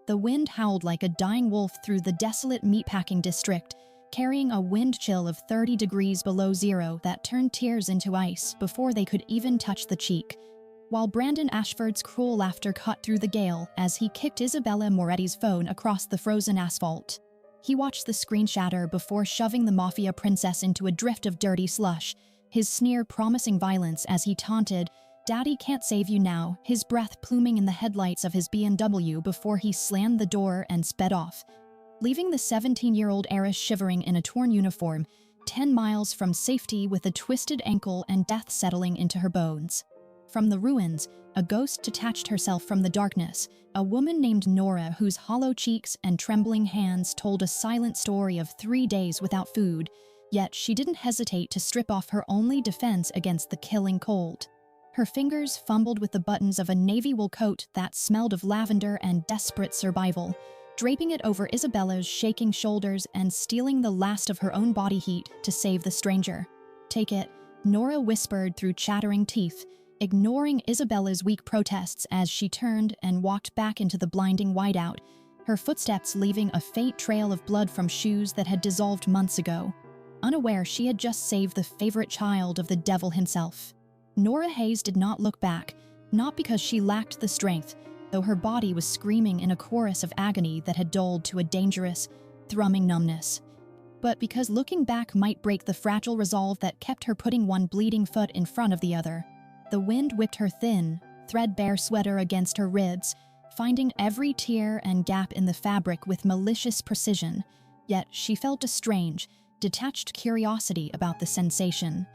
The wind howled like a dying wolf through the desolate meatpacking district, carrying a wind chill of 30 degrees below zero that turned tears into ice before they could even touch the cheek. While Brandon Ashford's cruel laughter cut through the gale as he kicked Isabella Moretti's phone across the frozen asphalt. He watched the screen shatter before shoving the Mafia princess into a drift of dirty slush, his sneer promising violence as he taunted, "Daddy can't save you now," his breath pluming in the headlights of his BMW before he slammed the door and sped off, leaving the 17-year-old heiress shivering in a torn uniform, 10 miles from safety with a twisted ankle and death settling into her bones. From the ruins, a ghost detached herself from the darkness, a woman named Norah whose hollow cheeks and trembling hands told a silent story of 3 days without food, yet she didn't hesitate to strip off her only defense against the killing cold. Her fingers fumbled with the buttons of a navy wool coat that smelled of lavender and desperate survival, draping it over Isabella's shaking shoulders and stealing the last of her own body heat to save the stranger. "Take it," Norah whispered through chattering teeth, ignoring Isabella's weak protests as she turned and walked back into the blinding whiteout, her footsteps leaving a faint trail of blood from shoes that had dissolved months ago. Unaware she had just saved the favorite child of the devil himself. Norah Hayes did not look back, not because she lacked the strength, though her body was screaming in a chorus of agony that had dulled to a dangerous, thrumming numbness, but because looking back might break the fragile resolve that kept her putting one bleeding foot in front of the other. The wind whipped her thin, threadbare sweater against her ribs, finding every tear and gap in the fabric with malicious precision, yet she felt a strange, detached curiosity about the sensation,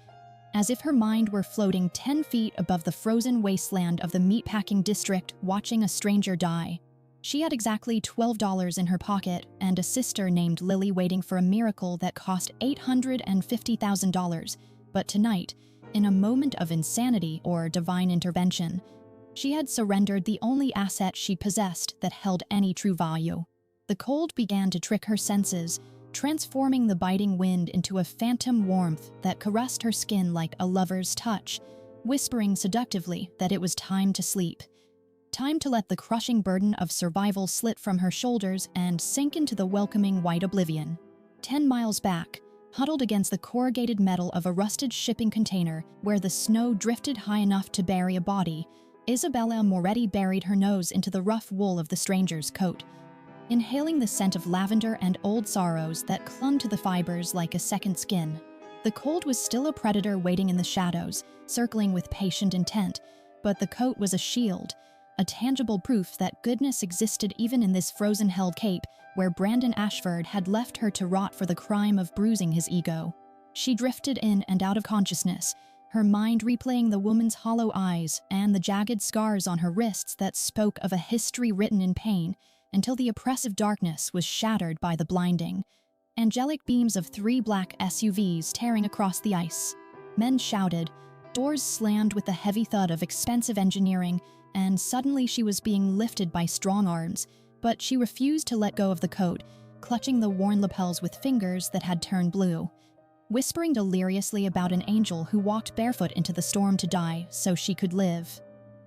as if her mind were floating 10 feet above the frozen wasteland of the meatpacking district watching a stranger die. She had exactly $12 in her pocket and a sister named Lily waiting for a miracle that cost $850,000, but tonight, in a moment of insanity or divine intervention, she had surrendered the only asset she possessed that held any true value. The cold began to trick her senses, transforming the biting wind into a phantom warmth that caressed her skin like a lover's touch, whispering seductively that it was time to sleep. Time to let the crushing burden of survival slip from her shoulders and sink into the welcoming white oblivion. 10 miles back, huddled against the corrugated metal of a rusted shipping container where the snow drifted high enough to bury a body, Isabella Moretti buried her nose into the rough wool of the stranger's coat, inhaling the scent of lavender and old sorrows that clung to the fibers like a second skin. The cold was still a predator waiting in the shadows, circling with patient intent, but the coat was a shield, a tangible proof that goodness existed even in this frozen-held cape where Brandon Ashford had left her to rot for the crime of bruising his ego. She drifted in and out of consciousness, her mind replaying the woman's hollow eyes and the jagged scars on her wrists that spoke of a history written in pain, until the oppressive darkness was shattered by the blinding, angelic beams of 3 black SUVs tearing across the ice. Men shouted, doors slammed with the heavy thud of expensive engineering, and suddenly she was being lifted by strong arms, but she refused to let go of the coat, clutching the worn lapels with fingers that had turned blue, whispering deliriously about an angel who walked barefoot into the storm to die so she could live.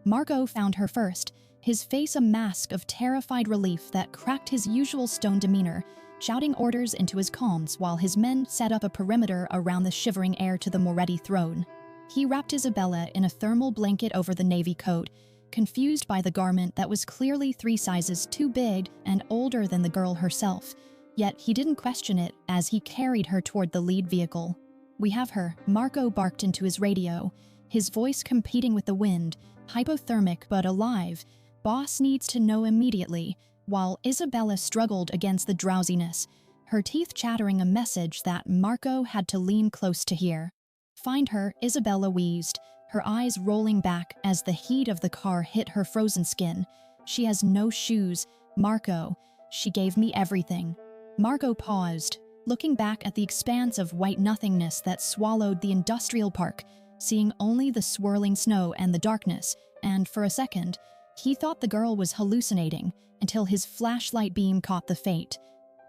Marco found her first, his face a mask of terrified relief that cracked his usual stone demeanor, shouting orders into his comms while his men set up a perimeter around the shivering heir to the Moretti throne. He wrapped Isabella in a thermal blanket over the navy coat, confused by the garment that was clearly 3 sizes too big and older than the girl herself, yet he didn't question it as he carried her toward the lead vehicle. "We have her," Marco barked into his radio, his voice competing with the wind, hypothermic but alive. "Boss needs to know immediately," while Isabella struggled against the drowsiness, her teeth chattering a message that Marco had to lean close to hear. "Find her," Isabella wheezed, her eyes rolling back as the heat of the car hit her frozen skin. "She has no shoes, Marco. She gave me everything." Marco paused, looking back at the expanse of white nothingness that swallowed the industrial park, seeing only the swirling snow and the darkness, and for a second, he thought the girl was hallucinating until his flashlight beam caught the faint,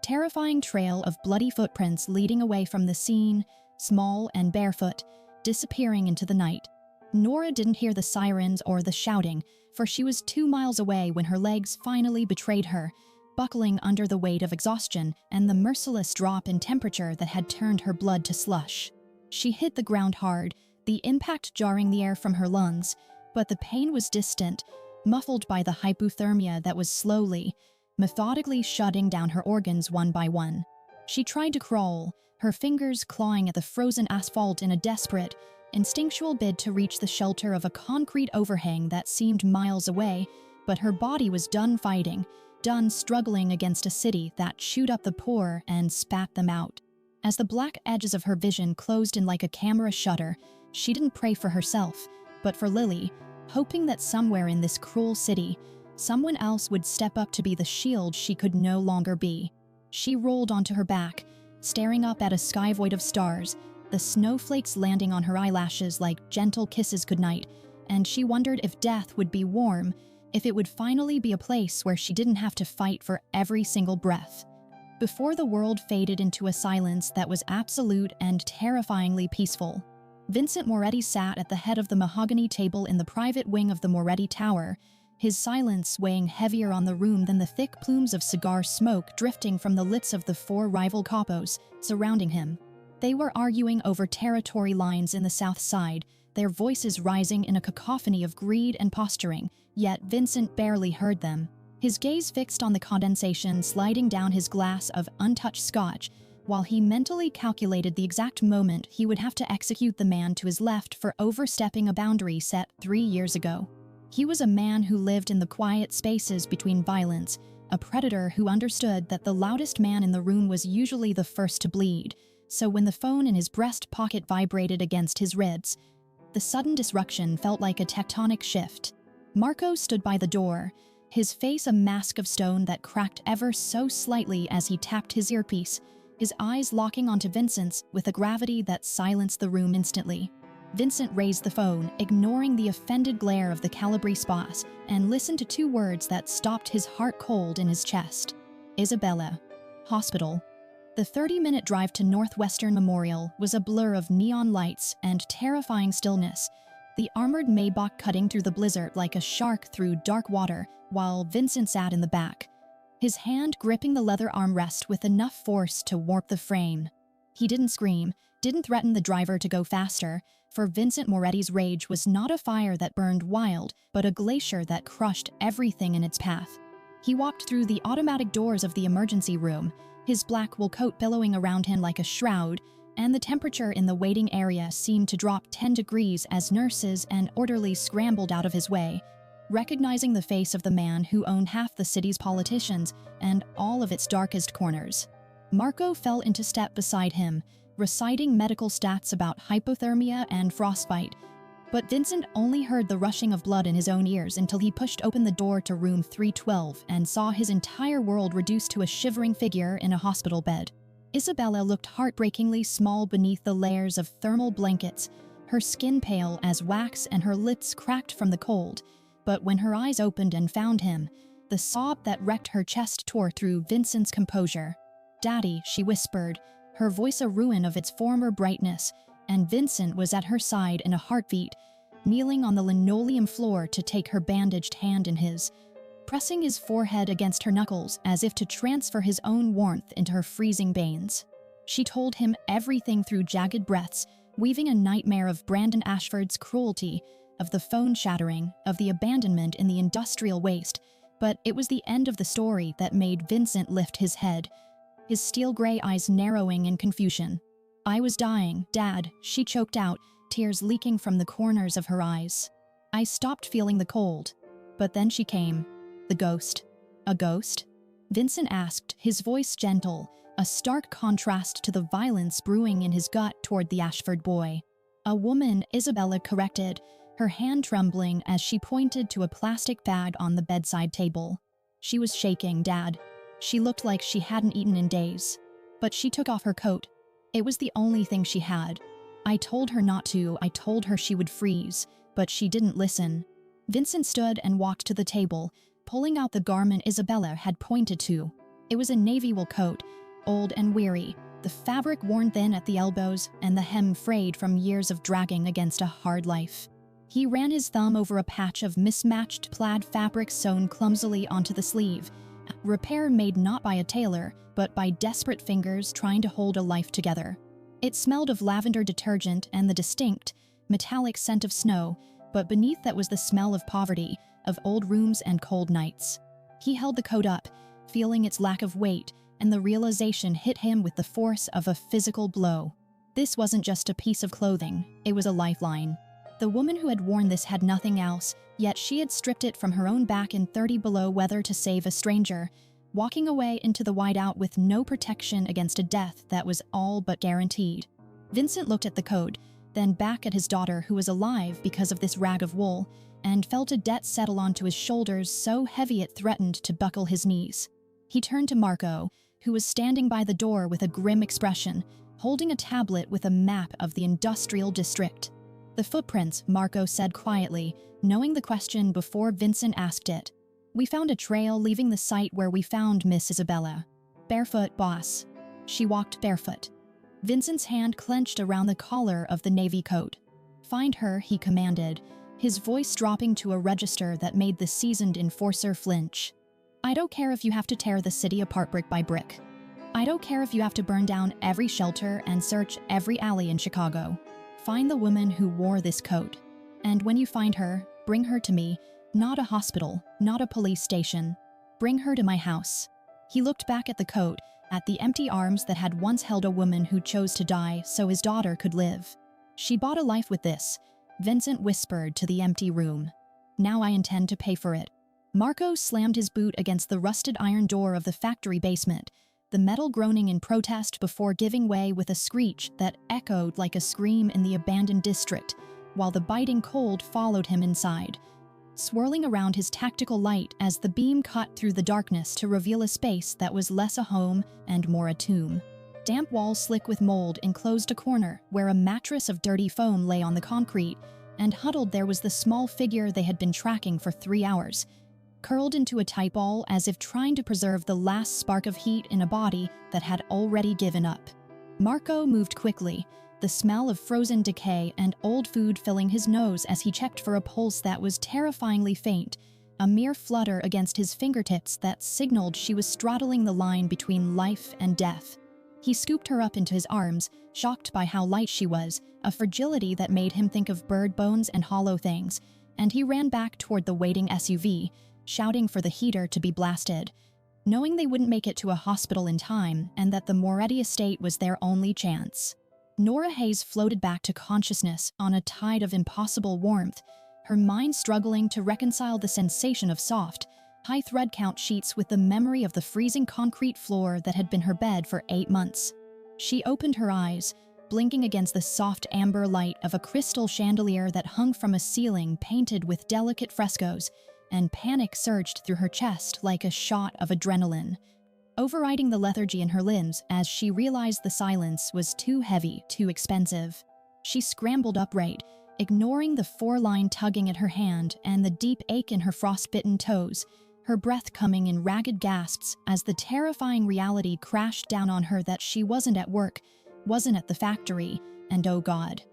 terrifying trail of bloody footprints leading away from the scene, small and barefoot, disappearing into the night. Norah didn't hear the sirens or the shouting, for she was 2 miles away when her legs finally betrayed her, buckling under the weight of exhaustion and the merciless drop in temperature that had turned her blood to slush. She hit the ground hard, the impact jarring the air from her lungs, but the pain was distant, muffled by the hypothermia that was slowly, methodically shutting down her organs one by one. She tried to crawl, her fingers clawing at the frozen asphalt in a desperate, instinctual bid to reach the shelter of a concrete overhang that seemed miles away, but her body was done fighting, done struggling against a city that chewed up the poor and spat them out. As the black edges of her vision closed in like a camera shutter, she didn't pray for herself, but for Lily, hoping that somewhere in this cruel city, someone else would step up to be the shield she could no longer be. She rolled onto her back, staring up at a sky void of stars, the snowflakes landing on her eyelashes like gentle kisses goodnight, and she wondered if death would be warm, if it would finally be a place where she didn't have to fight for every single breath. Before the world faded into a silence that was absolute and terrifyingly peaceful, Vincent Moretti sat at the head of the mahogany table in the private wing of the Moretti Tower, his silence weighing heavier on the room than the thick plumes of cigar smoke drifting from the lids of the 4 rival capos surrounding him. They were arguing over territory lines in the south side, their voices rising in a cacophony of greed and posturing, yet Vincent barely heard them. His gaze fixed on the condensation sliding down his glass of untouched scotch, while he mentally calculated the exact moment he would have to execute the man to his left for overstepping a boundary set 3 years ago. He was a man who lived in the quiet spaces between violence, a predator who understood that the loudest man in the room was usually the first to bleed, so when the phone in his breast pocket vibrated against his ribs, the sudden disruption felt like a tectonic shift. Marco stood by the door, his face a mask of stone that cracked ever so slightly as he tapped his earpiece, his eyes locking onto Vincent's with a gravity that silenced the room instantly. Vincent raised the phone, ignoring the offended glare of the Calabrese boss, and listened to 2 words that stopped his heart cold in his chest. Isabella. Hospital. The 30-minute drive to Northwestern Memorial was a blur of neon lights and terrifying stillness, the armored Maybach cutting through the blizzard like a shark through dark water, while Vincent sat in the back, his hand gripping the leather armrest with enough force to warp the frame. He didn't scream, didn't threaten the driver to go faster, for Vincent Moretti's rage was not a fire that burned wild, but a glacier that crushed everything in its path. He walked through the automatic doors of the emergency room, his black wool coat billowing around him like a shroud, and the temperature in the waiting area seemed to drop 10 degrees as nurses and orderlies scrambled out of his way, recognizing the face of the man who owned half the city's politicians and all of its darkest corners. Marco fell into step beside him, reciting medical stats about hypothermia and frostbite, but Vincent only heard the rushing of blood in his own ears until he pushed open the door to room 312 and saw his entire world reduced to a shivering figure in a hospital bed. Isabella looked heartbreakingly small beneath the layers of thermal blankets, her skin pale as wax and her lips cracked from the cold, but when her eyes opened and found him, the sob that wrecked her chest tore through Vincent's composure. "Daddy," she whispered, her voice a ruin of its former brightness, and Vincent was at her side in a heartbeat, kneeling on the linoleum floor to take her bandaged hand in his, pressing his forehead against her knuckles as if to transfer his own warmth into her freezing veins. She told him everything through jagged breaths, weaving a nightmare of Brandon Ashford's cruelty, of the phone shattering, of the abandonment in the industrial waste, but it was the end of the story that made Vincent lift his head, his steel-gray eyes narrowing in confusion. "I was dying, Dad," she choked out, tears leaking from the corners of her eyes. "I stopped feeling the cold." But then she came. The ghost. "A ghost?" Vincent asked, his voice gentle, a stark contrast to the violence brewing in his gut toward the Ashford boy. "A woman," Isabella corrected, her hand trembling as she pointed to a plastic bag on the bedside table. "She was shaking, Dad. She looked like she hadn't eaten in days. But she took off her coat. It was the only thing she had. I told her not to, I told her she would freeze, but she didn't listen." Vincent stood and walked to the table, pulling out the garment Isabella had pointed to. It was a navy wool coat, old and weary, the fabric worn thin at the elbows and the hem frayed from years of dragging against a hard life. He ran his thumb over a patch of mismatched plaid fabric sewn clumsily onto the sleeve, repair made not by a tailor, but by desperate fingers trying to hold a life together. It smelled of lavender detergent and the distinct, metallic scent of snow, but beneath that was the smell of poverty, of old rooms and cold nights. He held the coat up, feeling its lack of weight, and the realization hit him with the force of a physical blow. This wasn't just a piece of clothing, it was a lifeline. The woman who had worn this had nothing else, yet she had stripped it from her own back in 30 below weather to save a stranger, walking away into the whiteout with no protection against a death that was all but guaranteed. Vincent looked at the coat, then back at his daughter who was alive because of this rag of wool, and felt a debt settle onto his shoulders so heavy it threatened to buckle his knees. He turned to Marco, who was standing by the door with a grim expression, holding a tablet with a map of the industrial district. "The footprints," Marco said quietly, knowing the question before Vincent asked it. "We found a trail leaving the site where we found Miss Isabella. Barefoot, boss." She walked barefoot. Vincent's hand clenched around the collar of the navy coat. "Find her," he commanded, his voice dropping to a register that made the seasoned enforcer flinch. "I don't care if you have to tear the city apart brick by brick. I don't care if you have to burn down every shelter and search every alley in Chicago. Find the woman who wore this coat. And when you find her, bring her to me, not a hospital, not a police station. Bring her to my house." He looked back at the coat, at the empty arms that had once held a woman who chose to die so his daughter could live. "She bought a life with this," Vincent whispered to the empty room. "Now I intend to pay for it." Marco slammed his boot against the rusted iron door of the factory basement, the metal groaning in protest before giving way with a screech that echoed like a scream in the abandoned district, while the biting cold followed him inside, swirling around his tactical light as the beam cut through the darkness to reveal a space that was less a home and more a tomb. Damp walls slick with mold enclosed a corner where a mattress of dirty foam lay on the concrete, and huddled there was the small figure they had been tracking for 3 hours, curled into a tight ball as if trying to preserve the last spark of heat in a body that had already given up. Marco moved quickly, the smell of frozen decay and old food filling his nose as he checked for a pulse that was terrifyingly faint, a mere flutter against his fingertips that signaled she was straddling the line between life and death. He scooped her up into his arms, shocked by how light she was, a fragility that made him think of bird bones and hollow things, and he ran back toward the waiting SUV, shouting for the heater to be blasted, knowing they wouldn't make it to a hospital in time and that the Moretti estate was their only chance. Norah Hayes floated back to consciousness on a tide of impossible warmth, her mind struggling to reconcile the sensation of soft, high thread count sheets with the memory of the freezing concrete floor that had been her bed for 8 months. She opened her eyes, blinking against the soft amber light of a crystal chandelier that hung from a ceiling painted with delicate frescoes, and panic surged through her chest like a shot of adrenaline, overriding the lethargy in her limbs as she realized the silence was too heavy, too expensive. She scrambled upright, ignoring the 4-line tugging at her hand and the deep ache in her frostbitten toes, her breath coming in ragged gasps as the terrifying reality crashed down on her that she wasn't at work, wasn't at the factory, and oh God,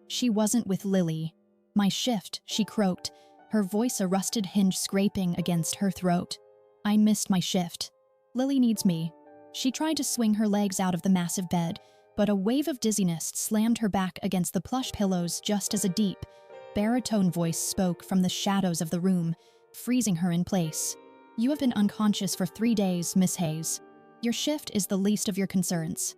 she wasn't with Lily. "My shift," she croaked, her voice a rusted hinge scraping against her throat. "I missed my shift. Lily needs me." She tried to swing her legs out of the massive bed, but a wave of dizziness slammed her back against the plush pillows just as a deep, baritone voice spoke from the shadows of the room, freezing her in place. "You have been unconscious for 3 days, Miss Hayes. Your shift is the least of your concerns."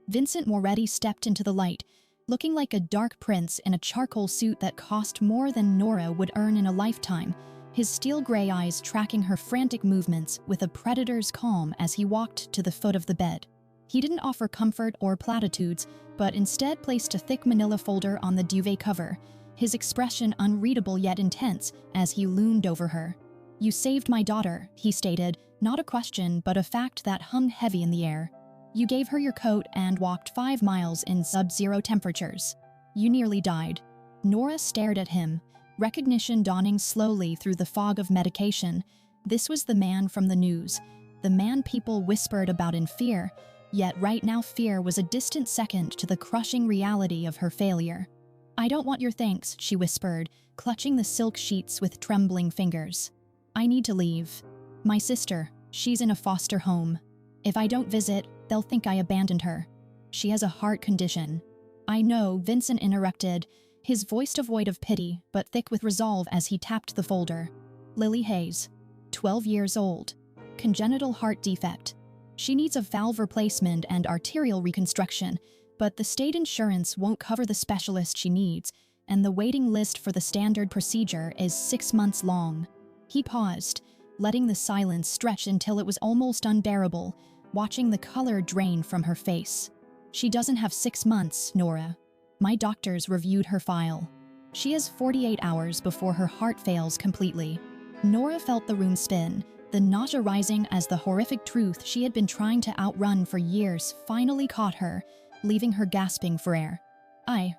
Vincent Moretti stepped into the light, looking like a dark prince in a charcoal suit that cost more than Norah would earn in a lifetime, his steel gray eyes tracking her frantic movements with a predator's calm as he walked to the foot of the bed. He didn't offer comfort or platitudes, but instead placed a thick manila folder on the duvet cover, his expression unreadable yet intense as he loomed over her. "You saved my daughter," he stated, not a question but a fact that hung heavy in the air. "You gave her your coat and walked 5 miles in sub-zero temperatures. You nearly died." Norah stared at him, recognition dawning slowly through the fog of medication. This was the man from the news, the man people whispered about in fear, yet right now fear was a distant second to the crushing reality of her failure. I don't want your thanks, she whispered, clutching the silk sheets with trembling fingers. I need to leave. My sister, she's in a foster home. If I don't visit, they'll think I abandoned her. She has a heart condition. I know, Vincent interrupted, his voice devoid of pity, but thick with resolve as he tapped the folder. Lily Hayes, 12 years old. Congenital heart defect. She needs a valve replacement and arterial reconstruction, but the state insurance won't cover the specialist she needs, and the waiting list for the standard procedure is 6 months long. He paused, letting the silence stretch until it was almost unbearable, watching the color drain from her face. She doesn't have 6 months, Norah. My doctors reviewed her file. She has 48 hours before her heart fails completely. Norah felt the room spin, the nausea rising as the horrific truth she had been trying to outrun for years finally caught her, leaving her gasping for air. I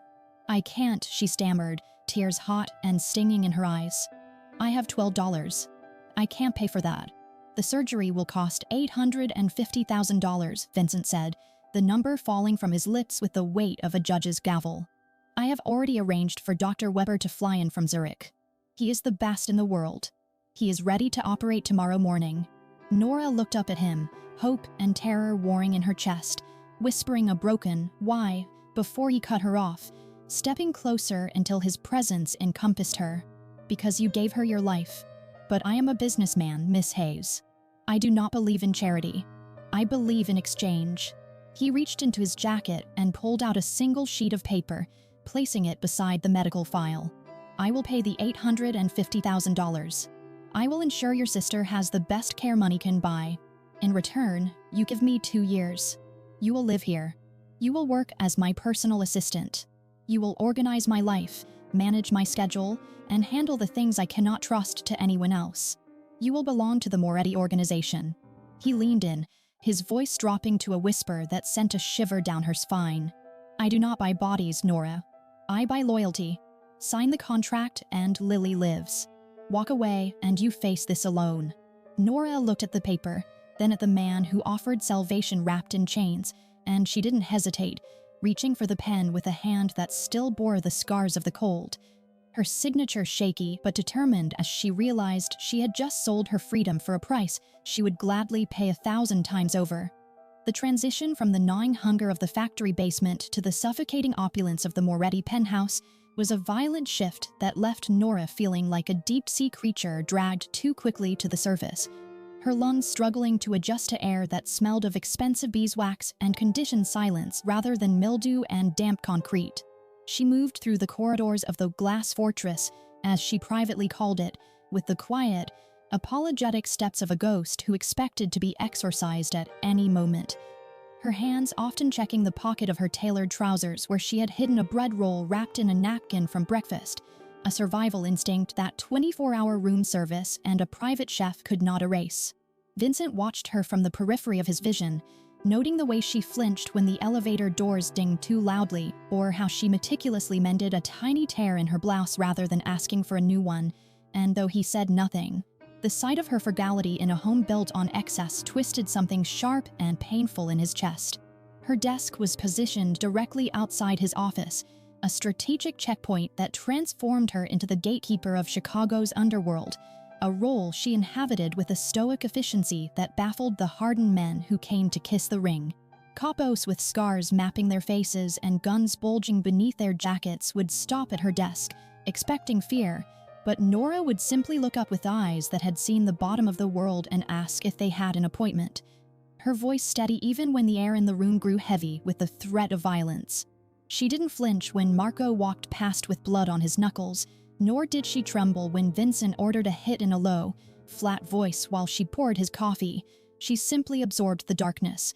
can't, she stammered, tears hot and stinging in her eyes. I have $12. I can't pay for that. The surgery will cost $850,000, Vincent said, the number falling from his lips with the weight of a judge's gavel. I have already arranged for Dr. Weber to fly in from Zurich. He is the best in the world. He is ready to operate tomorrow morning. Norah looked up at him, hope and terror warring in her chest, whispering a broken, "Why?" before he cut her off, stepping closer until his presence encompassed her. Because you gave her your life. But I am a businessman, Miss Hayes. I do not believe in charity. I believe in exchange. He reached into his jacket and pulled out a single sheet of paper, placing it beside the medical file. I will pay the $850,000. I will ensure your sister has the best care money can buy. In return, you give me 2 years. You will live here. You will work as my personal assistant. You will organize my life, manage my schedule, and handle the things I cannot trust to anyone else. You will belong to the Moretti organization. He leaned in, his voice dropping to a whisper that sent a shiver down her spine. I do not buy bodies, Norah. I buy loyalty. Sign the contract and Lily lives. Walk away and you face this alone. Norah looked at the paper, then at the man who offered salvation wrapped in chains, and she didn't hesitate, reaching for the pen with a hand that still bore the scars of the cold. Her signature shaky but determined as she realized she had just sold her freedom for a price she would gladly pay 1,000 times over. The transition from the gnawing hunger of the factory basement to the suffocating opulence of the Moretti penthouse was a violent shift that left Norah feeling like a deep-sea creature dragged too quickly to the surface, her lungs struggling to adjust to air that smelled of expensive beeswax and conditioned silence rather than mildew and damp concrete. She moved through the corridors of the glass fortress, as she privately called it, with the quiet, apologetic steps of a ghost who expected to be exorcised at any moment. Her hands often checking the pocket of her tailored trousers where she had hidden a bread roll wrapped in a napkin from breakfast, a survival instinct that 24-hour room service and a private chef could not erase. Vincent watched her from the periphery of his vision, noting the way she flinched when the elevator doors dinged too loudly, or how she meticulously mended a tiny tear in her blouse rather than asking for a new one, and though he said nothing, the sight of her frugality in a home built on excess twisted something sharp and painful in his chest. Her desk was positioned directly outside his office, a strategic checkpoint that transformed her into the gatekeeper of Chicago's underworld, a role she inhabited with a stoic efficiency that baffled the hardened men who came to kiss the ring. Capos with scars mapping their faces and guns bulging beneath their jackets would stop at her desk, expecting fear, but Norah would simply look up with eyes that had seen the bottom of the world and ask if they had an appointment. Her voice steady even when the air in the room grew heavy with the threat of violence. She didn't flinch when Marco walked past with blood on his knuckles, nor did she tremble when Vincent ordered a hit in a low, flat voice while she poured his coffee. She simply absorbed the darkness,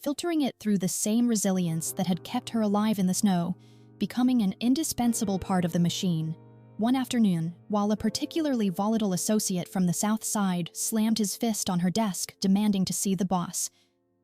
filtering it through the same resilience that had kept her alive in the snow, becoming an indispensable part of the machine. One afternoon, while a particularly volatile associate from the South Side slammed his fist on her desk demanding to see the boss,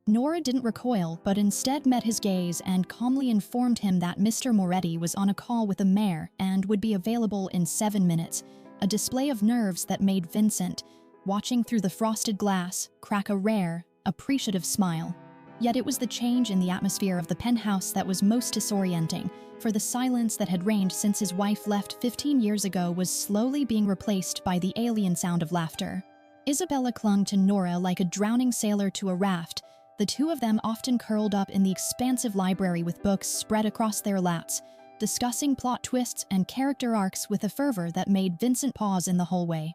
Norah didn't recoil but instead met his gaze and calmly informed him that Mr. Moretti was on a call with the mayor and would be available in 7 minutes, a display of nerves that made Vincent, watching through the frosted glass, crack a rare, appreciative smile. Yet it was the change in the atmosphere of the penthouse that was most disorienting, for the silence that had reigned since his wife left 15 years ago was slowly being replaced by the alien sound of laughter. Isabella clung to Norah like a drowning sailor to a raft, the two of them often curled up in the expansive library with books spread across their laps, discussing plot twists and character arcs with a fervor that made Vincent pause in the hallway,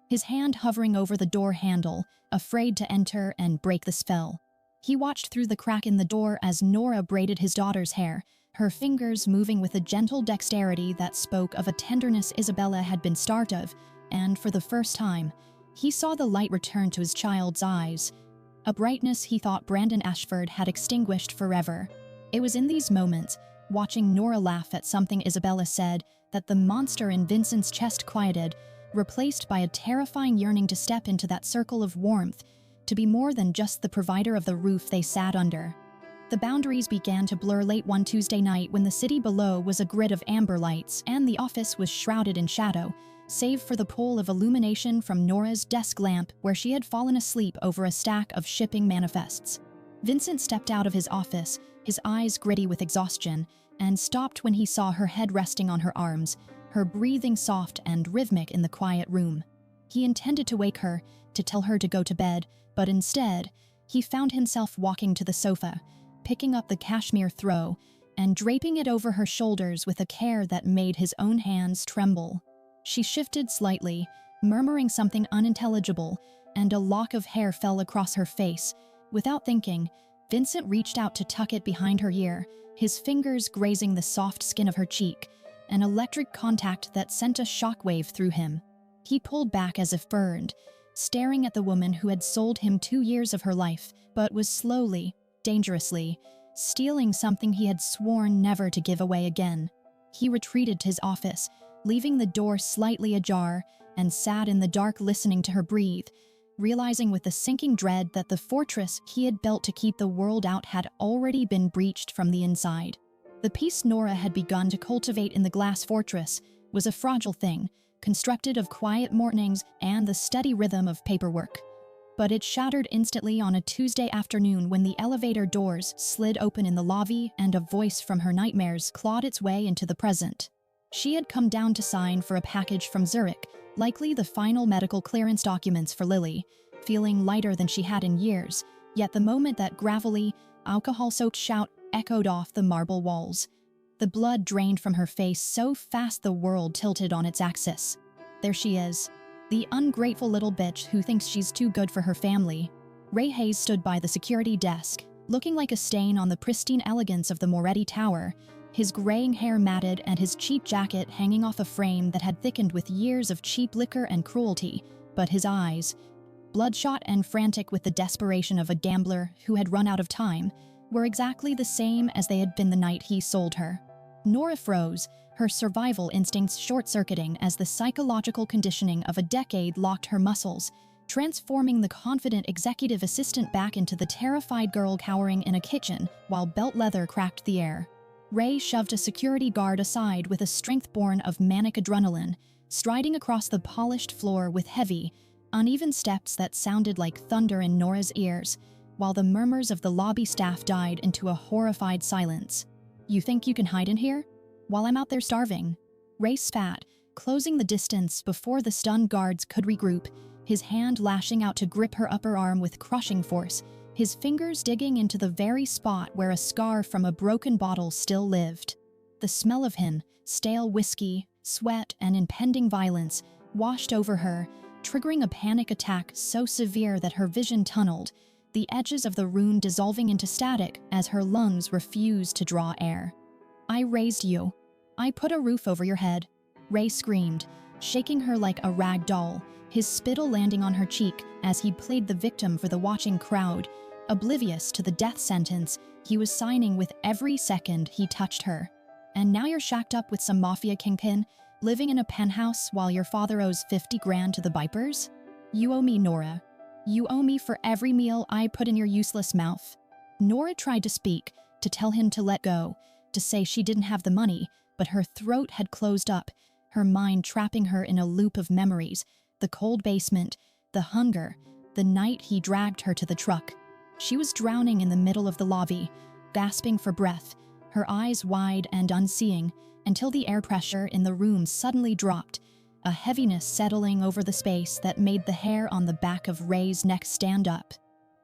his hand hovering over the door handle, afraid to enter and break the spell. He watched through the crack in the door as Norah braided his daughter's hair, her fingers moving with a gentle dexterity that spoke of a tenderness Isabella had been starved of, and for the first time, he saw the light return to his child's eyes, a brightness he thought Brandon Ashford had extinguished forever. It was in these moments, watching Norah laugh at something Isabella said, that the monster in Vincent's chest quieted, replaced by a terrifying yearning to step into that circle of warmth, to be more than just the provider of the roof they sat under. The boundaries began to blur late one Tuesday night when the city below was a grid of amber lights and the office was shrouded in shadow, save for the pole of illumination from Norah's desk lamp where she had fallen asleep over a stack of shipping manifests. Vincent stepped out of his office, his eyes gritty with exhaustion, and stopped when he saw her head resting on her arms, her breathing soft and rhythmic in the quiet room. He intended to wake her, to tell her to go to bed, but instead, he found himself walking to the sofa, picking up the cashmere throw, and draping it over her shoulders with a care that made his own hands tremble. She shifted slightly, murmuring something unintelligible, and a lock of hair fell across her face. Without thinking, Vincent reached out to tuck it behind her ear, his fingers grazing the soft skin of her cheek, an electric contact that sent a shockwave through him. He pulled back as if burned, staring at the woman who had sold him 2 years of her life, but was slowly, dangerously, stealing something he had sworn never to give away again. He retreated to his office, leaving the door slightly ajar, and sat in the dark listening to her breathe, realizing with a sinking dread that the fortress he had built to keep the world out had already been breached from the inside. The peace Norah had begun to cultivate in the glass fortress was a fragile thing, constructed of quiet mornings and the steady rhythm of paperwork. But it shattered instantly on a Tuesday afternoon when the elevator doors slid open in the lobby and a voice from her nightmares clawed its way into the present. She had come down to sign for a package from Zurich, likely the final medical clearance documents for Lily, feeling lighter than she had in years, yet the moment that gravelly, alcohol-soaked shout echoed off the marble walls. The blood drained from her face so fast the world tilted on its axis. There she is, the ungrateful little bitch who thinks she's too good for her family. Ray Hayes stood by the security desk, looking like a stain on the pristine elegance of the Moretti Tower, his graying hair matted and his cheap jacket hanging off a frame that had thickened with years of cheap liquor and cruelty, but his eyes, bloodshot and frantic with the desperation of a gambler who had run out of time, were exactly the same as they had been the night he sold her. Norah froze, her survival instincts short-circuiting as the psychological conditioning of a decade locked her muscles, transforming the confident executive assistant back into the terrified girl cowering in a kitchen while belt leather cracked the air. Ray shoved a security guard aside with a strength born of manic adrenaline, striding across the polished floor with heavy, uneven steps that sounded like thunder in Norah's ears, while the murmurs of the lobby staff died into a horrified silence. "You think you can hide in here? While I'm out there starving?" Ray spat, closing the distance before the stunned guards could regroup, his hand lashing out to grip her upper arm with crushing force, his fingers digging into the very spot where a scar from a broken bottle still lived. The smell of him, stale whiskey, sweat, and impending violence washed over her, triggering a panic attack so severe that her vision tunneled, the edges of the room dissolving into static as her lungs refused to draw air. "I raised you. I put a roof over your head," Ray screamed, shaking her like a rag doll, his spittle landing on her cheek as he played the victim for the watching crowd, oblivious to the death sentence he was signing with every second he touched her. "And now you're shacked up with some Mafia kingpin, living in a penthouse while your father owes 50 grand to the Vipers? You owe me, Norah. You owe me for every meal I put in your useless mouth." Norah tried to speak, to tell him to let go, to say she didn't have the money, but her throat had closed up, her mind trapping her in a loop of memories, the cold basement, the hunger, the night he dragged her to the truck. She was drowning in the middle of the lobby, gasping for breath, her eyes wide and unseeing, until the air pressure in the room suddenly dropped, a heaviness settling over the space that made the hair on the back of Ray's neck stand up.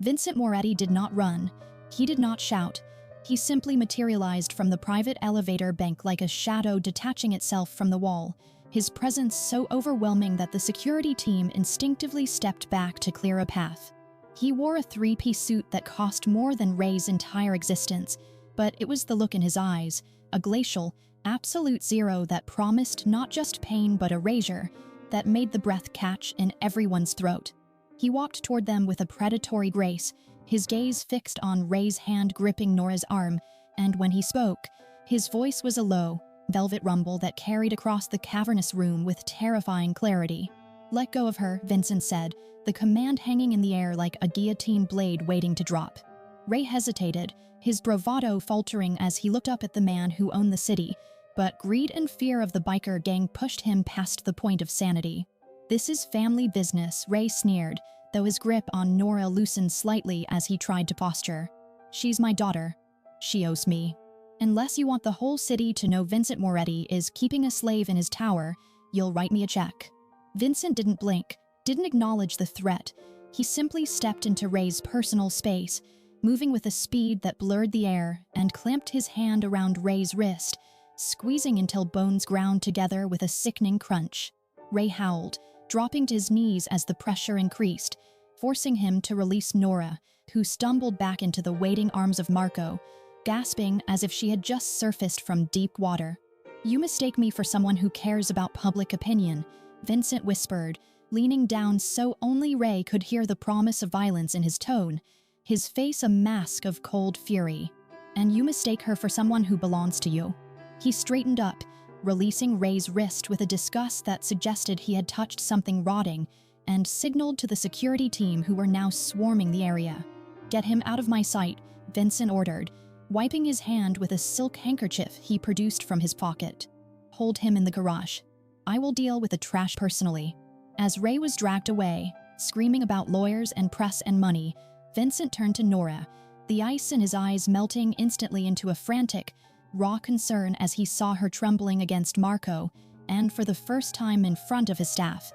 Vincent Moretti did not run. He did not shout. He simply materialized from the private elevator bank like a shadow detaching itself from the wall, his presence so overwhelming that the security team instinctively stepped back to clear a path. He wore a three-piece suit that cost more than Ray's entire existence, but it was the look in his eyes, a glacial, absolute zero that promised not just pain but erasure, that made the breath catch in everyone's throat. He walked toward them with a predatory grace, his gaze fixed on Ray's hand gripping Norah's arm, and when he spoke, his voice was a low, velvet rumble that carried across the cavernous room with terrifying clarity. "Let go of her," Vincent said, the command hanging in the air like a guillotine blade waiting to drop. Ray hesitated, his bravado faltering as he looked up at the man who owned the city, but greed and fear of the biker gang pushed him past the point of sanity. "This is family business," Ray sneered, though his grip on Norah loosened slightly as he tried to posture. "She's my daughter. She owes me. Unless you want the whole city to know Vincent Moretti is keeping a slave in his tower, you'll write me a check." Vincent didn't blink, didn't acknowledge the threat. He simply stepped into Ray's personal space, moving with a speed that blurred the air, and clamped his hand around Ray's wrist, squeezing until bones ground together with a sickening crunch. Ray howled, dropping to his knees as the pressure increased, forcing him to release Norah, who stumbled back into the waiting arms of Marco, gasping as if she had just surfaced from deep water. "You mistake me for someone who cares about public opinion," Vincent whispered, leaning down so only Ray could hear the promise of violence in his tone, his face a mask of cold fury. "And you mistake her for someone who belongs to you." He straightened up, releasing Ray's wrist with a disgust that suggested he had touched something rotting, and signaled to the security team who were now swarming the area. "Get him out of my sight," Vincent ordered, wiping his hand with a silk handkerchief he produced from his pocket. "Hold him in the garage. I will deal with the trash personally." As Ray was dragged away, screaming about lawyers and press and money, Vincent turned to Norah, the ice in his eyes melting instantly into a frantic, raw concern as he saw her trembling against Marco, and for the first time in front of his staff.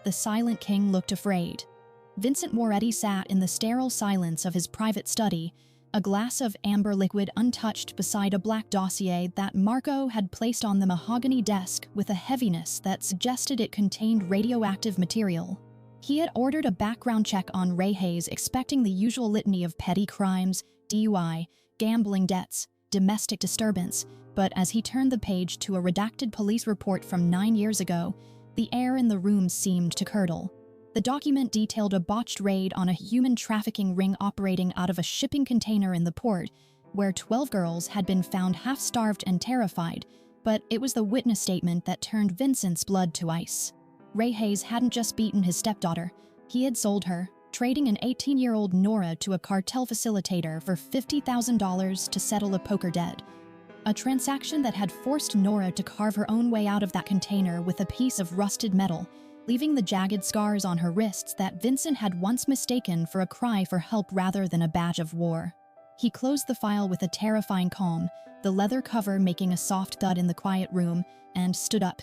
The silent king looked afraid. Vincent Moretti sat in the sterile silence of his private study, a glass of amber liquid untouched beside a black dossier that Marco had placed on the mahogany desk with a heaviness that suggested it contained radioactive material. He had ordered a background check on Ray Hayes, expecting the usual litany of petty crimes, DUI, gambling debts, domestic disturbance, but as he turned the page to a redacted police report from 9 years ago, the air in the room seemed to curdle. The document detailed a botched raid on a human trafficking ring operating out of a shipping container in the port, where 12 girls had been found half-starved and terrified, but it was the witness statement that turned Vincent's blood to ice. Ray Hayes hadn't just beaten his stepdaughter, he had sold her, trading an 18-year-old Norah to a cartel facilitator for $50,000 to settle a poker debt. A transaction that had forced Norah to carve her own way out of that container with a piece of rusted metal, leaving the jagged scars on her wrists that Vincent had once mistaken for a cry for help rather than a badge of war. He closed the file with a terrifying calm, the leather cover making a soft thud in the quiet room, and stood up,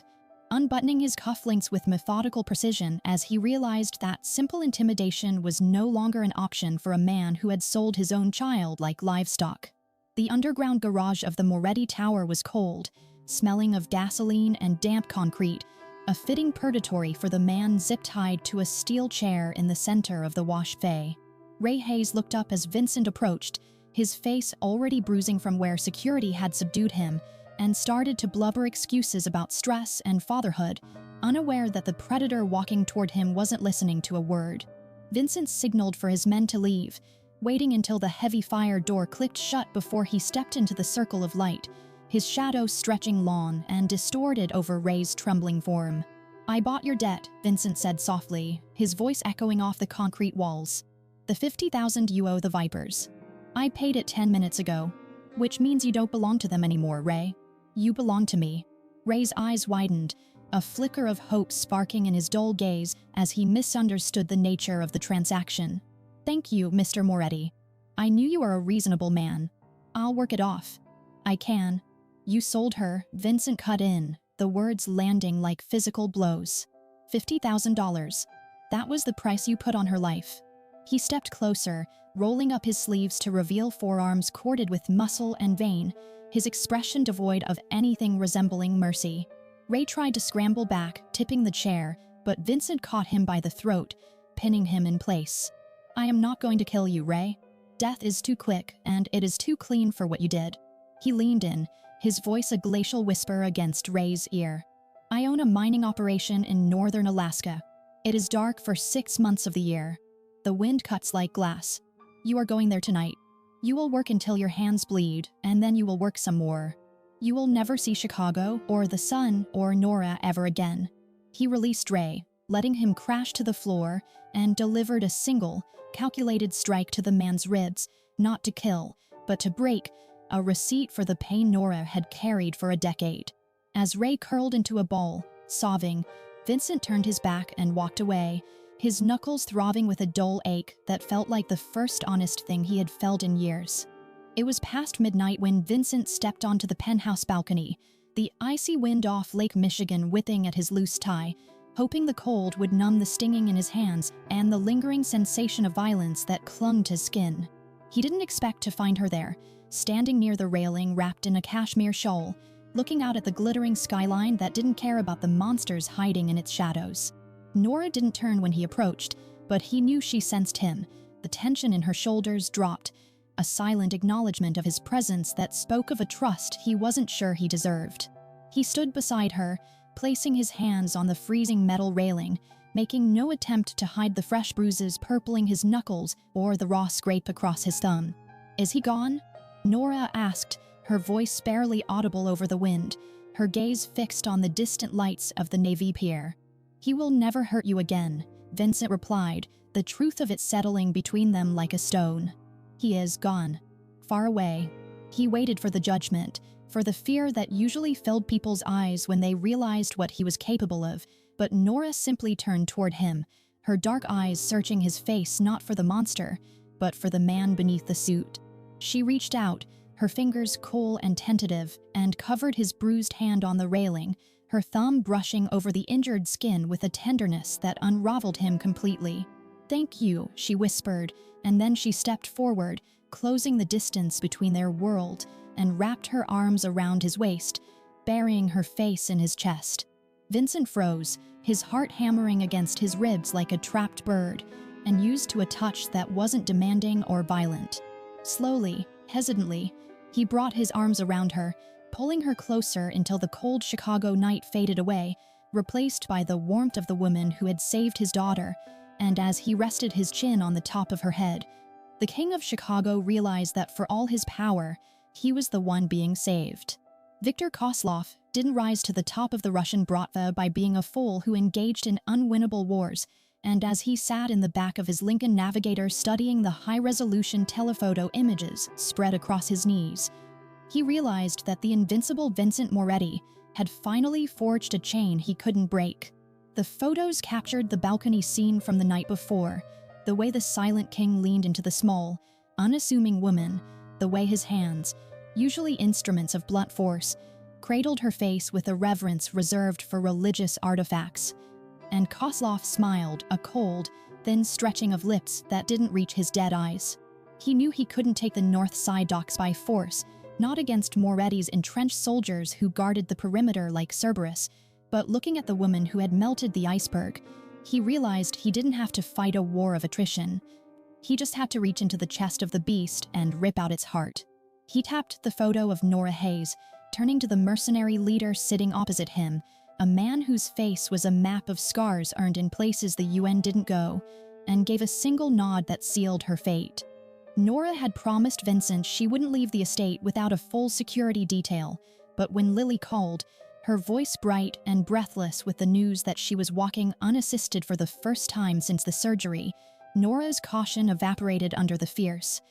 unbuttoning his cufflinks with methodical precision as he realized that simple intimidation was no longer an option for a man who had sold his own child like livestock. The underground garage of the Moretti Tower was cold, smelling of gasoline and damp concrete, a fitting purgatory for the man zip-tied to a steel chair in the center of the wash bay. Ray Hayes looked up as Vincent approached, his face already bruising from where security had subdued him, and started to blubber excuses about stress and fatherhood, unaware that the predator walking toward him wasn't listening to a word. Vincent signaled for his men to leave, waiting until the heavy fire door clicked shut before he stepped into the circle of light, his shadow stretching long and distorted over Ray's trembling form. "I bought your debt," Vincent said softly, his voice echoing off the concrete walls. "The $50,000 you owe the Vipers. I paid it 10 minutes ago, which means you don't belong to them anymore, Ray. You belong to me." Ray's eyes widened, a flicker of hope sparking in his dull gaze as he misunderstood the nature of the transaction. "Thank you, Mr. Moretti." I knew you were a reasonable man. I'll work it off. I can. You sold her, Vincent cut in, the words landing like physical blows. $50,000. That was the price you put on her life. He stepped closer, rolling up his sleeves to reveal forearms corded with muscle and vein, his expression devoid of anything resembling mercy. Ray tried to scramble back, tipping the chair, but Vincent caught him by the throat, pinning him in place. I am not going to kill you, Ray. Death is too quick, and it is too clean for what you did. He leaned in, his voice a glacial whisper against Ray's ear. I own a mining operation in northern Alaska. It is dark for 6 months of the year. The wind cuts like glass. You are going there tonight. You will work until your hands bleed, and then you will work some more. You will never see Chicago, or the sun, or Norah ever again. He released Ray, letting him crash to the floor, and delivered a single, calculated strike to the man's ribs, not to kill, but to break, a receipt for the pain Norah had carried for a decade. As Ray curled into a ball, sobbing, Vincent turned his back and walked away, his knuckles throbbing with a dull ache that felt like the first honest thing he had felt in years. It was past midnight when Vincent stepped onto the penthouse balcony, the icy wind off Lake Michigan whipping at his loose tie, hoping the cold would numb the stinging in his hands and the lingering sensation of violence that clung to his skin. He didn't expect to find her there, standing near the railing wrapped in a cashmere shawl, looking out at the glittering skyline that didn't care about the monsters hiding in its shadows. Norah didn't turn when he approached, but he knew she sensed him. The tension in her shoulders dropped, a silent acknowledgement of his presence that spoke of a trust he wasn't sure he deserved. He stood beside her, placing his hands on the freezing metal railing, making no attempt to hide the fresh bruises purpling his knuckles or the raw scrape across his thumb. Is he gone? Norah asked, her voice barely audible over the wind, her gaze fixed on the distant lights of the Navy Pier. He will never hurt you again, Vincent replied, the truth of it settling between them like a stone. He is gone. Far away. He waited for the judgment, for the fear that usually filled people's eyes when they realized what he was capable of, but Norah simply turned toward him, her dark eyes searching his face not for the monster, but for the man beneath the suit. She reached out, her fingers cool and tentative, and covered his bruised hand on the railing, her thumb brushing over the injured skin with a tenderness that unraveled him completely. Thank you, she whispered, and then she stepped forward, closing the distance between their world, and wrapped her arms around his waist, burying her face in his chest. Vincent froze, his heart hammering against his ribs like a trapped bird, and used to a touch that wasn't demanding or violent. Slowly, hesitantly, he brought his arms around her, pulling her closer until the cold Chicago night faded away, replaced by the warmth of the woman who had saved his daughter, and as he rested his chin on the top of her head, the king of Chicago realized that for all his power, he was the one being saved. Viktor Kozlov didn't rise to the top of the Russian bratva by being a fool who engaged in unwinnable wars, and as he sat in the back of his Lincoln Navigator studying the high-resolution telephoto images spread across his knees, he realized that the invincible Vincent Moretti had finally forged a chain he couldn't break. The photos captured the balcony scene from the night before, the way the silent king leaned into the small, unassuming woman, the way his hands, usually instruments of blunt force, cradled her face with a reverence reserved for religious artifacts. And Kozlov smiled, a cold, thin stretching of lips that didn't reach his dead eyes. He knew he couldn't take the North Side docks by force, not against Moretti's entrenched soldiers who guarded the perimeter like Cerberus, but looking at the woman who had melted the iceberg, he realized he didn't have to fight a war of attrition. He just had to reach into the chest of the beast and rip out its heart. He tapped the photo of Norah Hayes, turning to the mercenary leader sitting opposite him, a man whose face was a map of scars earned in places the UN didn't go, and gave a single nod that sealed her fate. Norah had promised Vincent she wouldn't leave the estate without a full security detail, but when Lily called, her voice bright and breathless with the news that she was walking unassisted for the first time since the surgery, Norah's caution evaporated under the fierce,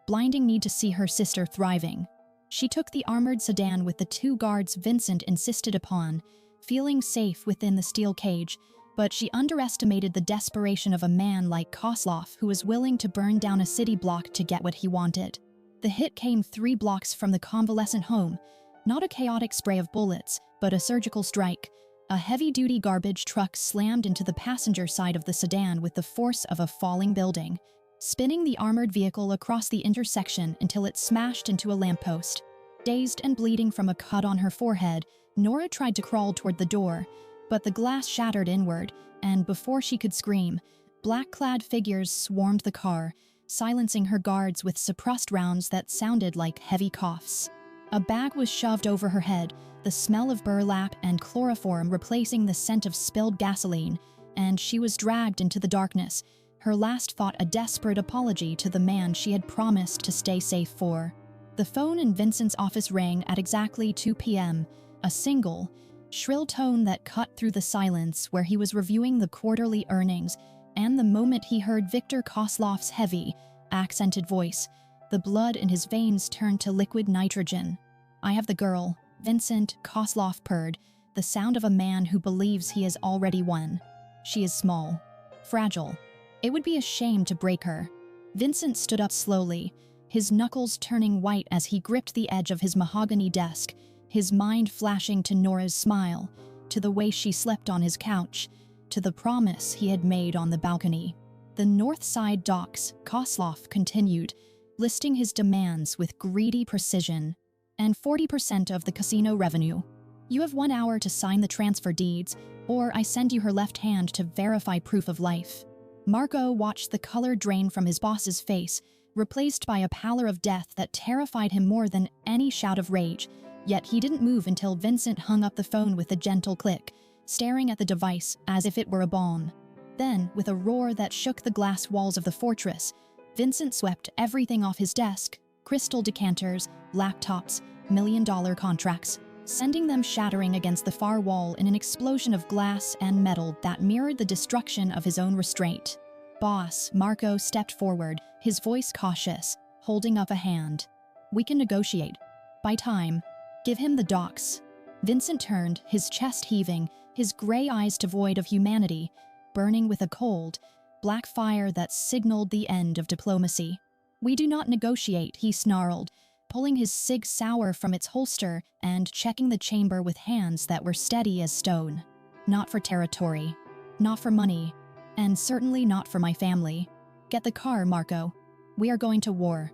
blinding need to see her sister thriving. She took the armored sedan with the 2 guards Vincent insisted upon, feeling safe within the steel cage, But she underestimated the desperation of a man like Kosloff, who was willing to burn down a city block to get what he wanted. The hit came 3 blocks from the convalescent home, not a chaotic spray of bullets, but a surgical strike. A heavy-duty garbage truck slammed into the passenger side of the sedan with the force of a falling building, spinning the armored vehicle across the intersection until it smashed into a lamppost. Dazed and bleeding from a cut on her forehead, Norah tried to crawl toward the door, but the glass shattered inward, and before she could scream, black-clad figures swarmed the car, silencing her guards with suppressed rounds that sounded like heavy coughs. A bag was shoved over her head, the smell of burlap and chloroform replacing the scent of spilled gasoline, and she was dragged into the darkness, her last thought a desperate apology to the man she had promised to stay safe for. The phone in Vincent's office rang at exactly 2 p.m., a single, shrill tone that cut through the silence where he was reviewing the quarterly earnings, and the moment he heard Victor Kosloff's heavy, accented voice, the blood in his veins turned to liquid nitrogen. "I have the girl," Vincent Kosloff purred, the sound of a man who believes he has already won. "She is small, fragile. It would be a shame to break her." Vincent stood up slowly, his knuckles turning white as he gripped the edge of his mahogany desk, his mind flashing to Norah's smile, to the way she slept on his couch, to the promise he had made on the balcony. "The North Side docks," Kosloff continued, listing his demands with greedy precision, "and 40% of the casino revenue. You have 1 hour to sign the transfer deeds, or I send you her left hand to verify proof of life." Marco watched the color drain from his boss's face, replaced by a pallor of death that terrified him more than any shout of rage, yet he didn't move until Vincent hung up the phone with a gentle click, staring at the device as if it were a bomb. Then, with a roar that shook the glass walls of the fortress, Vincent swept everything off his desk: crystal decanters, laptops, million-dollar contracts, sending them shattering against the far wall in an explosion of glass and metal that mirrored the destruction of his own restraint. "Boss," Marco stepped forward, his voice cautious, holding up a hand. "We can negotiate. Buy time. Give him the docks." Vincent turned, his chest heaving, his gray eyes devoid of humanity, burning with a cold, black fire that signaled the end of diplomacy. "We do not negotiate," he snarled, pulling his Sig Sauer from its holster and checking the chamber with hands that were steady as stone. "Not for territory. Not for money. And certainly not for my family. Get the car, Marco. We are going to war."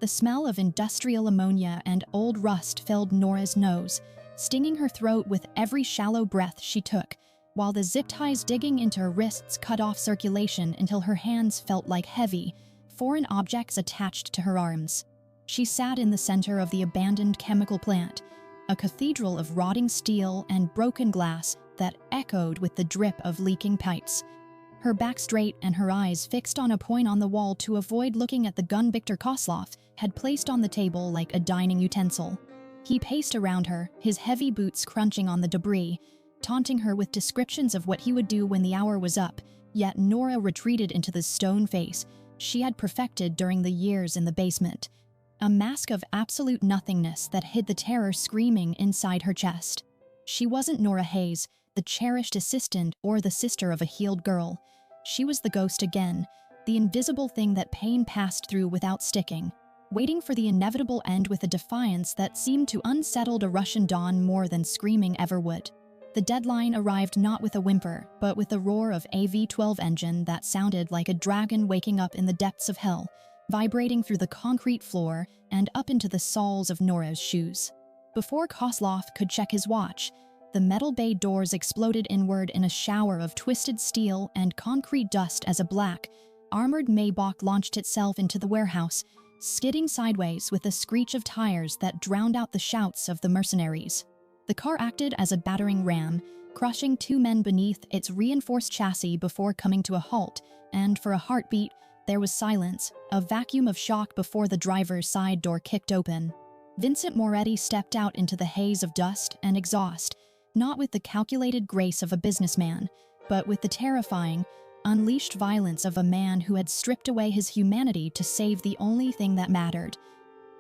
The smell of industrial ammonia and old rust filled Norah's nose, stinging her throat with every shallow breath she took, while the zip ties digging into her wrists cut off circulation until her hands felt like heavy, foreign objects attached to her arms. She sat in the center of the abandoned chemical plant, a cathedral of rotting steel and broken glass that echoed with the drip of leaking pipes. Her back straight and her eyes fixed on a point on the wall to avoid looking at the gun Victor Kosloff had placed on the table like a dining utensil. He paced around her, his heavy boots crunching on the debris, taunting her with descriptions of what he would do when the hour was up, yet Norah retreated into the stone face she had perfected during the years in the basement, a mask of absolute nothingness that hid the terror screaming inside her chest. She wasn't Norah Hayes, the cherished assistant or the sister of a healed girl. She was the ghost again, the invisible thing that pain passed through without sticking, waiting for the inevitable end with a defiance that seemed to unsettle a Russian dawn more than screaming ever would. The deadline arrived not with a whimper, but with the roar of a V12 engine that sounded like a dragon waking up in the depths of hell, vibrating through the concrete floor and up into the soles of Norah's shoes. Before Kosloff could check his watch, the metal bay doors exploded inward in a shower of twisted steel and concrete dust as a black, armored Maybach launched itself into the warehouse, skidding sideways with a screech of tires that drowned out the shouts of the mercenaries. The car acted as a battering ram, crushing 2 men beneath its reinforced chassis before coming to a halt, and for a heartbeat, there was silence, a vacuum of shock before the driver's side door kicked open. Vincent Moretti stepped out into the haze of dust and exhaust, not with the calculated grace of a businessman, but with the terrifying, unleashed violence of a man who had stripped away his humanity to save the only thing that mattered.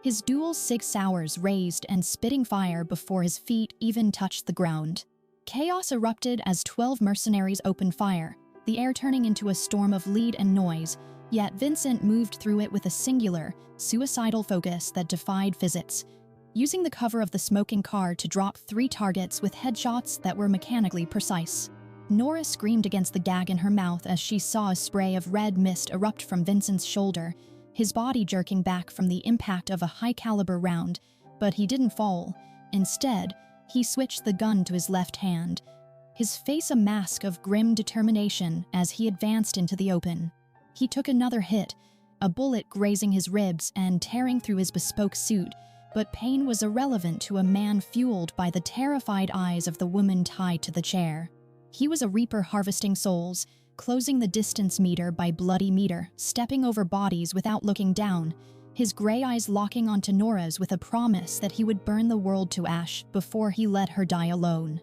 His dual Sig Sauers raised and spitting fire before his feet even touched the ground. Chaos erupted as 12 mercenaries opened fire, the air turning into a storm of lead and noise, yet Vincent moved through it with a singular, suicidal focus that defied physics, using the cover of the smoking car to drop 3 targets with headshots that were mechanically precise. Norah screamed against the gag in her mouth as she saw a spray of red mist erupt from Vincent's shoulder, his body jerking back from the impact of a high-caliber round, but he didn't fall. Instead, he switched the gun to his left hand, his face a mask of grim determination as he advanced into the open. He took another hit, a bullet grazing his ribs and tearing through his bespoke suit, but pain was irrelevant to a man fueled by the terrified eyes of the woman tied to the chair. He was a reaper harvesting souls, closing the distance meter by bloody meter, stepping over bodies without looking down, his gray eyes locking onto Norah's with a promise that he would burn the world to ash before he let her die alone.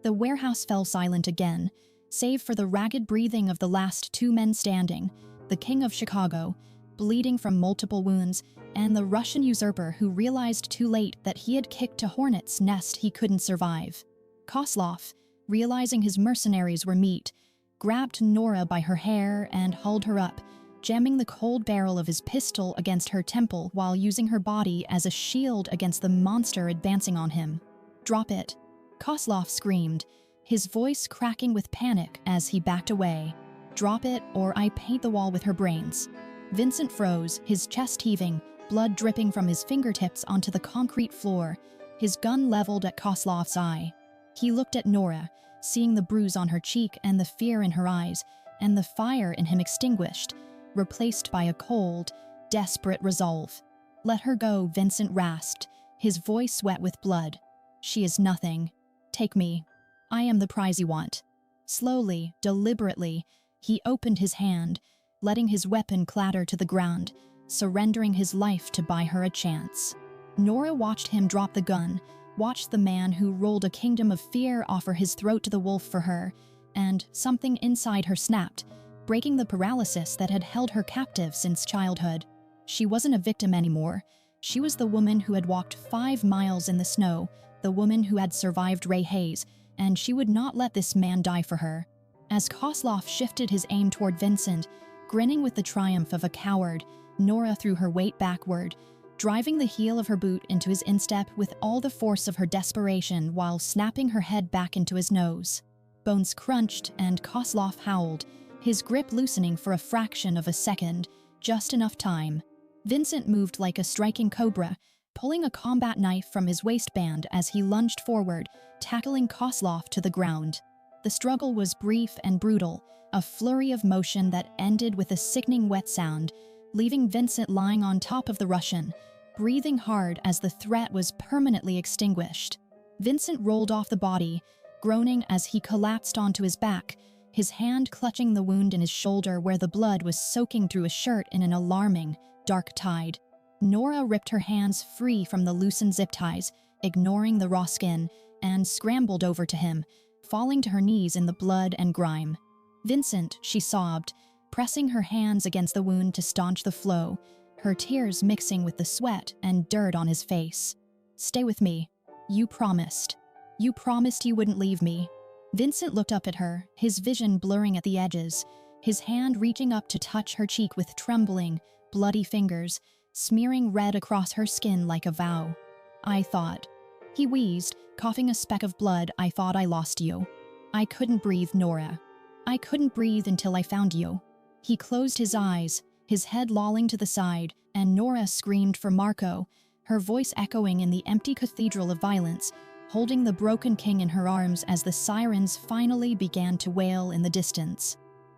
The warehouse fell silent again, save for the ragged breathing of the last 2 men standing, the King of Chicago, bleeding from multiple wounds, and the Russian usurper who realized too late that he had kicked a hornet's nest he couldn't survive. Kozlov, realizing his mercenaries were meat, grabbed Norah by her hair and hauled her up, jamming the cold barrel of his pistol against her temple while using her body as a shield against the monster advancing on him. "Drop it," Kozlov screamed, his voice cracking with panic as he backed away. "Drop it, or I paint the wall with her brains." Vincent froze, his chest heaving, blood dripping from his fingertips onto the concrete floor, his gun leveled at Kozlov's eye. He looked at Norah, seeing the bruise on her cheek and the fear in her eyes, and the fire in him extinguished, replaced by a cold, desperate resolve. "Let her go," Vincent rasped, his voice wet with blood. "She is nothing. Take me. I am the prize you want." Slowly, deliberately, he opened his hand, letting his weapon clatter to the ground, surrendering his life to buy her a chance. Norah watched him drop the gun, watched the man who ruled a kingdom of fear offer his throat to the wolf for her, and something inside her snapped, breaking the paralysis that had held her captive since childhood. She wasn't a victim anymore. She was the woman who had walked 5 miles in the snow, the woman who had survived Ray Hayes, and she would not let this man die for her. As Kozlov shifted his aim toward Vincent, grinning with the triumph of a coward, Norah threw her weight backward, driving the heel of her boot into his instep with all the force of her desperation while snapping her head back into his nose. Bones crunched and Kozlov howled, his grip loosening for a fraction of a second, just enough time. Vincent moved like a striking cobra, pulling a combat knife from his waistband as he lunged forward, tackling Kozlov to the ground. The struggle was brief and brutal, a flurry of motion that ended with a sickening wet sound, leaving Vincent lying on top of the Russian, breathing hard as the threat was permanently extinguished. Vincent rolled off the body, groaning as he collapsed onto his back, his hand clutching the wound in his shoulder where the blood was soaking through his shirt in an alarming, dark tide. Norah ripped her hands free from the loosened zip ties, ignoring the raw skin, and scrambled over to him, falling to her knees in the blood and grime. "Vincent," she sobbed, pressing her hands against the wound to staunch the flow, her tears mixing with the sweat and dirt on his face. "Stay with me. You promised. You promised you wouldn't leave me." Vincent looked up at her, his vision blurring at the edges, his hand reaching up to touch her cheek with trembling, bloody fingers, smearing red across her skin like a vow. "I thought," he wheezed, coughing a speck of blood, "I thought I lost you. I couldn't breathe, Norah. I couldn't breathe until I found you." He closed his eyes, his head lolling to the side, and Norah screamed for Marco, her voice echoing in the empty cathedral of violence, holding the broken king in her arms as the sirens finally began to wail in the distance.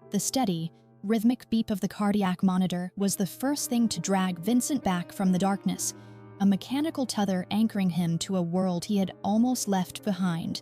The steady, rhythmic beep of the cardiac monitor was the first thing to drag Vincent back from the darkness, a mechanical tether anchoring him to a world he had almost left behind.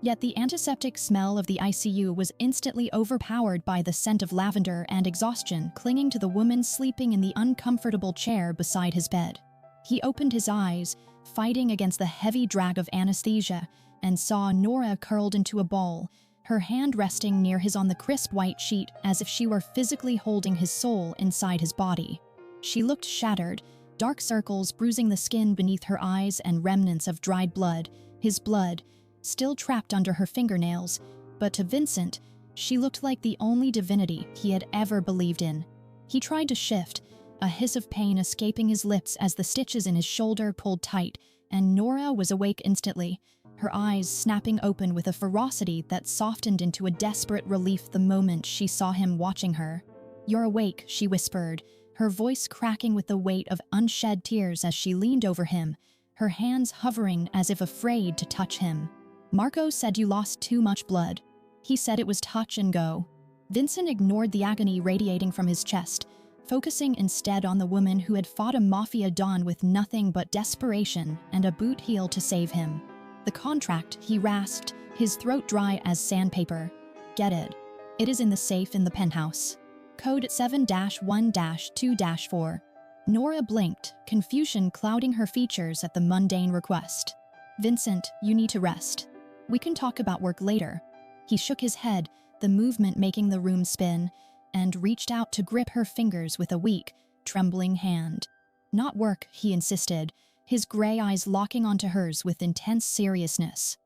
Yet the antiseptic smell of the ICU was instantly overpowered by the scent of lavender and exhaustion clinging to the woman sleeping in the uncomfortable chair beside his bed. He opened his eyes, fighting against the heavy drag of anesthesia, and saw Norah curled into a ball, her hand resting near his on the crisp white sheet as if she were physically holding his soul inside his body. She looked shattered, dark circles bruising the skin beneath her eyes and remnants of dried blood, his blood, still trapped under her fingernails, but to Vincent, she looked like the only divinity he had ever believed in. He tried to shift, a hiss of pain escaping his lips as the stitches in his shoulder pulled tight, and Norah was awake instantly, her eyes snapping open with a ferocity that softened into a desperate relief the moment she saw him watching her. "You're awake," she whispered, her voice cracking with the weight of unshed tears as she leaned over him, her hands hovering as if afraid to touch him. "Marco said you lost too much blood. He said it was touch and go." Vincent ignored the agony radiating from his chest, focusing instead on the woman who had fought a Mafia don with nothing but desperation and a boot heel to save him. "The contract," he rasped, his throat dry as sandpaper. "Get it. It is in the safe in the penthouse. Code 7-1-2-4. Norah blinked, confusion clouding her features at the mundane request. "Vincent, you need to rest. We can talk about work later." He shook his head, the movement making the room spin, and reached out to grip her fingers with a weak, trembling hand. "Not work," he insisted, his gray eyes locking onto hers with intense seriousness.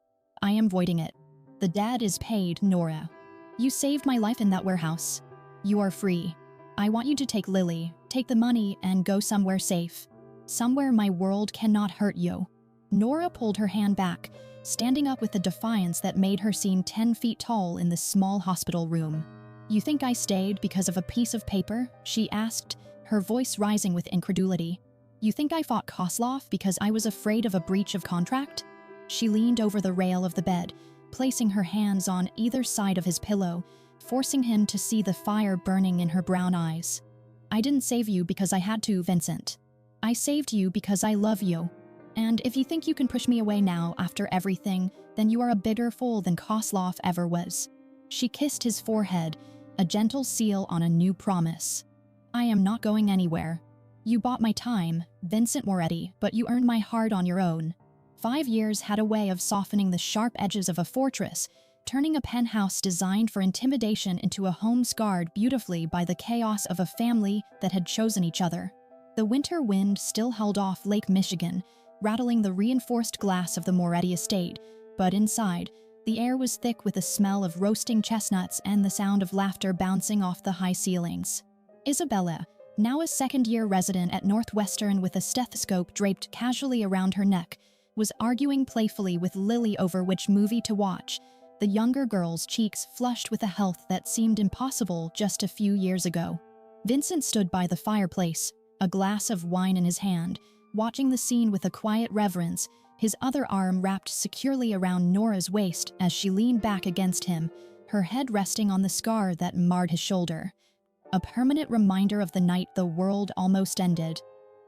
"I am voiding it. The debt is paid, Norah. You saved my life in that warehouse. You are free. I want you to take Lily, take the money, and go somewhere safe. Somewhere my world cannot hurt you." Norah pulled her hand back, standing up with a defiance that made her seem 10 feet tall in the small hospital room. "You think I stayed because of a piece of paper?" she asked, her voice rising with incredulity. "You think I fought Kozlov because I was afraid of a breach of contract?" She leaned over the rail of the bed, placing her hands on either side of his pillow, forcing him to see the fire burning in her brown eyes. "I didn't save you because I had to, Vincent. I saved you because I love you. And if you think you can push me away now after everything, then you are a bigger fool than Kozlov ever was." She kissed his forehead, a gentle seal on a new promise. "I am not going anywhere. You bought my time, Vincent Moretti, but you earned my heart on your own." 5 years had a way of softening the sharp edges of a fortress, turning a penthouse designed for intimidation into a home scarred beautifully by the chaos of a family that had chosen each other. The winter wind still held off Lake Michigan, rattling the reinforced glass of the Moretti estate, but inside, the air was thick with the smell of roasting chestnuts and the sound of laughter bouncing off the high ceilings. Isabella, now a second-year resident at Northwestern with a stethoscope draped casually around her neck, was arguing playfully with Lily over which movie to watch, the younger girl's cheeks flushed with a health that seemed impossible just a few years ago. Vincent stood by the fireplace, a glass of wine in his hand, watching the scene with a quiet reverence, his other arm wrapped securely around Norah's waist as she leaned back against him, her head resting on the scar that marred his shoulder. A permanent reminder of the night the world almost ended.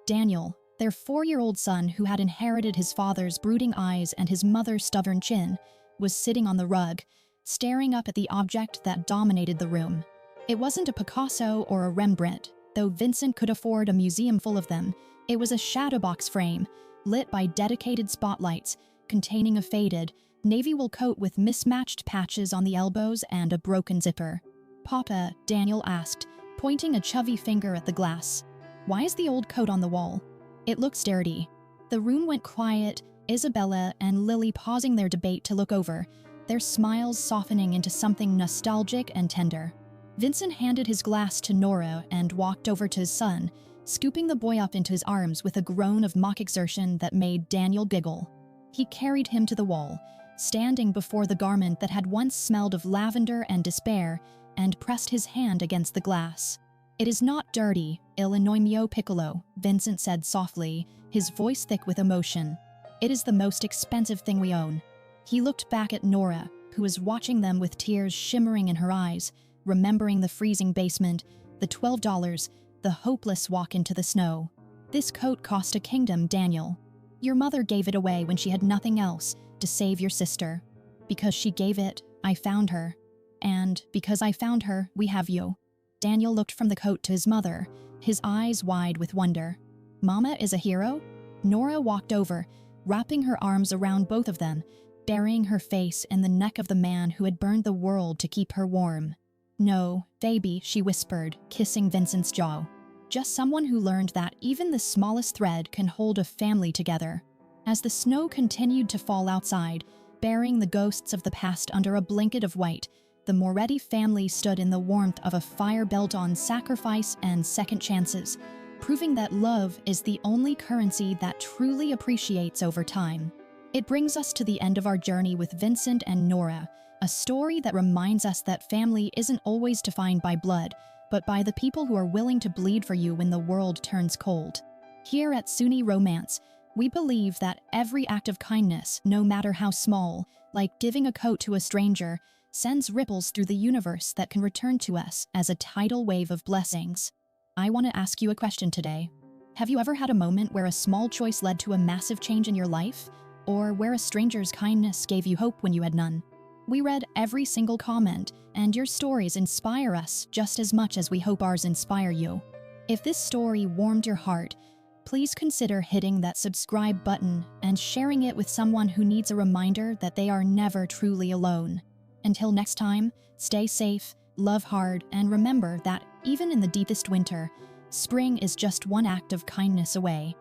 Daniel, their 4-year-old son who had inherited his father's brooding eyes and his mother's stubborn chin, was sitting on the rug, staring up at the object that dominated the room. It wasn't a Picasso or a Rembrandt, though Vincent could afford a museum full of them. It was a shadowbox frame, lit by dedicated spotlights, containing a faded, navy wool coat with mismatched patches on the elbows and a broken zipper. "Papa," Daniel asked, pointing a chubby finger at the glass. "Why is the old coat on the wall? It looks dirty." The room went quiet, Isabella and Lily pausing their debate to look over, their smiles softening into something nostalgic and tender. Vincent handed his glass to Norah and walked over to his son, scooping the boy up into his arms with a groan of mock exertion that made Daniel giggle. He carried him to the wall, standing before the garment that had once smelled of lavender and despair, and pressed his hand against the glass. "It is not dirty, Illinois mio piccolo," Vincent said softly, his voice thick with emotion. "It is the most expensive thing we own." He looked back at Norah, who was watching them with tears shimmering in her eyes, remembering the freezing basement, the $12, the hopeless walk into the snow. "This coat cost a kingdom, Daniel. Your mother gave it away when she had nothing else to save your sister. Because she gave it, I found her. And because I found her, we have you." Daniel looked from the coat to his mother, his eyes wide with wonder. "Mama is a hero?" Norah walked over, wrapping her arms around both of them, burying her face in the neck of the man who had burned the world to keep her warm. "No, baby," she whispered, kissing Vincent's jaw. "Just someone who learned that even the smallest thread can hold a family together." As the snow continued to fall outside, Burying the ghosts of the past under a blanket of white, the Moretti family stood in the warmth of a fire built on sacrifice and second chances, proving that love is the only currency that truly appreciates over time. It brings us to the end of our journey with Vincent and Norah, a story that reminds us that family isn't always defined by blood, but by the people who are willing to bleed for you when the world turns cold. Here at Sunni Romance, we believe that every act of kindness, no matter how small, like giving a coat to a stranger, sends ripples through the universe that can return to us as a tidal wave of blessings. I want to ask you a question today. Have you ever had a moment where a small choice led to a massive change in your life? Or where a stranger's kindness gave you hope when you had none? We read every single comment, and your stories inspire us just as much as we hope ours inspire you. If this story warmed your heart, please consider hitting that subscribe button and sharing it with someone who needs a reminder that they are never truly alone. Until next time, stay safe, love hard, and remember that even in the deepest winter, spring is just one act of kindness away.